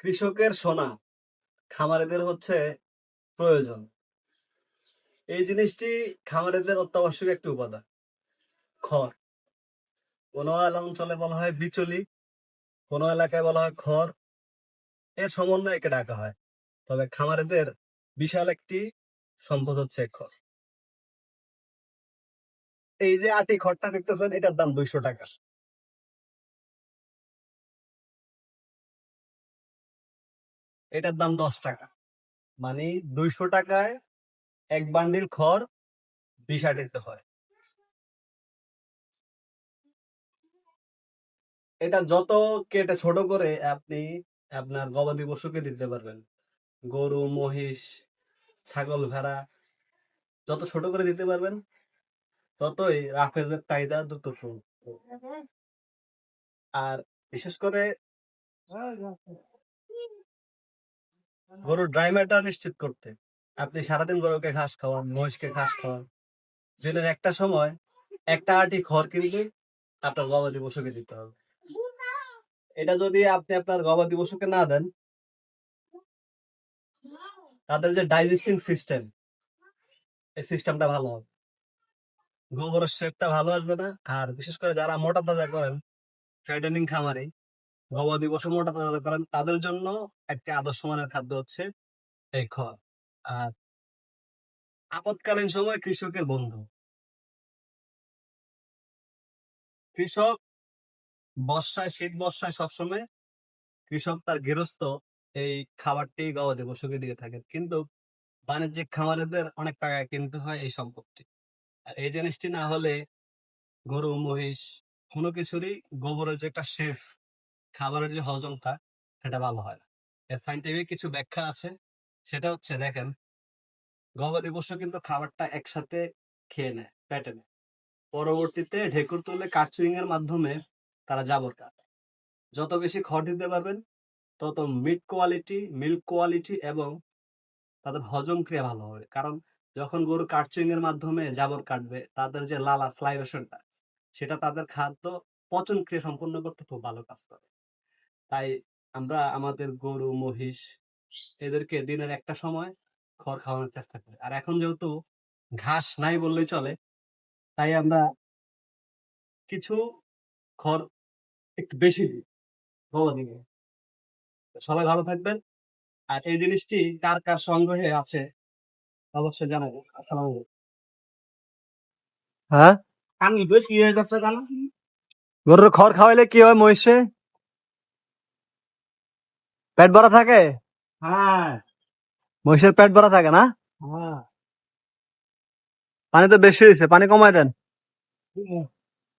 কৃষকের সোনা খামারিদের হচ্ছে প্রয়োজন। এই জিনিসটি খামারিদের অত্যাবশ্যক একটি উপাদান। খড় কোনো অঞ্চলে বলা হয় বিচুলি, কোনো এলাকায় বলা হয় খড়। এর সমন্বয়ে একে ডাকা হয়। তবে খামারিদের বিশাল একটি সম্পদ হচ্ছে খড়। এই যে আটি খড়টা দেখতেছেন, এটার দাম 200 টাকা। এটার দাম 10 টাকা। মানে 200 টাকায় এক বান্ডিল খড় 20 আটিতে হয়। এটা যত কেটে ছোট করে আপনি আপনার গবাদি পশুকে দিতে পারবেন, গরু, মহিষ, ছাগল, ভেড়া যত ছোট করে দিতে পারবেন ততই রাফেজের চাহিদা দ্রুত পূরণ হবে। আর বিশেষ করে গরুর ড্রাই ম্যাটার নিশ্চিত করতে আপনি সারাদিন গরুকে ঘাস খাওয়ান, মহিষকে ঘাস খাওয়ান, দিনের একটা সময় একটা আটি খড় কিন্তু আপনার গবাদি পশুকে দিতে হবে। এটা যদি আপনি আপনার গবাদি পশুকে না দেন, তাদের যে ডাইজেস্টিং সিস্টেম, এই সিস্টেমটা ভালো হবে, গোবরের শেপটা ভালো আসবে না। আর বিশেষ করে যারা মোটা তাজা করেন, ফ্যাটেনিং খামারে গবাদি পশু মোটা তাজা করেন, তাদের জন্য একটা আদর্শ মানের খাদ্য হচ্ছে এই খড়। আর আপৎকালীন সময় কৃষকের বন্ধু। কৃষক বর্ষায়, শীত বর্ষায় সবসময় কৃষক তার গৃহস্থ এই খাবারটি গবাদি পশুকে দিয়ে থাকেন, কিন্তু বাণিজ্যিক খামারিদের অনেক টাকায় কিনতে হয় এই সম্পত্তি। আর এই জিনিসটি না হলে গরু, মহিষ কোনো কিছুরই গোবরের যে একটা শেফ, খাবারের যে হজমটা, সেটা ভালো হয় না। এর সাইন্টিফিক কিছু ব্যাখ্যা আছে। সেটা হচ্ছে, দেখেন, গবাদি পশু কিন্তু খাবারটা একসাথে খেয়ে নেয়, পেটে নেয়। পরবর্তীতে ঢেকুর তুলে কার্চুইং এর মাধ্যমে তারা জাবর কাটে। যত বেশি খড় দিতে পারবেন তত মিল্ক কোয়ালিটি এবং তাদের হজম ক্রিয়া ভালো হবে। কারণ যখন গরু কার্চুইং এর মাধ্যমে জাবর কাটবে, তাদের যে লালা স্লাইভেশনটা, সেটা তাদের খাদ্য পচন ক্রিয়া সম্পন্ন করতে খুব ভালো কাজ করে। তাই আমরা আমাদের গরু, মহিষ এদেরকে দিনের একটা সময় খড় খাওয়ানোর চেষ্টা করি। আর এখন যেহেতু ঘাস নাই বললেই চলে, তাই আমরা কিছু খড় একটু বেশি দিই গবাদিকে। সবাই ভালো থাকবেন। আর এই জিনিসটি কার কার সংগ্রহে আছে অবশ্যই জানাবেন। আসসালামু আলাইকুম। হ্যাঁ, আমি বেশি হয়ে গেছে কেন? গরুর খড় খাওয়াইলে কি হয়? মহিষে পেট ভরা থাকে। হ্যাঁ, মহিষের পেট ভরা থাকে না? হ্যাঁ। পানি তো বেশি হয়েছে, পানি কমায় দেন।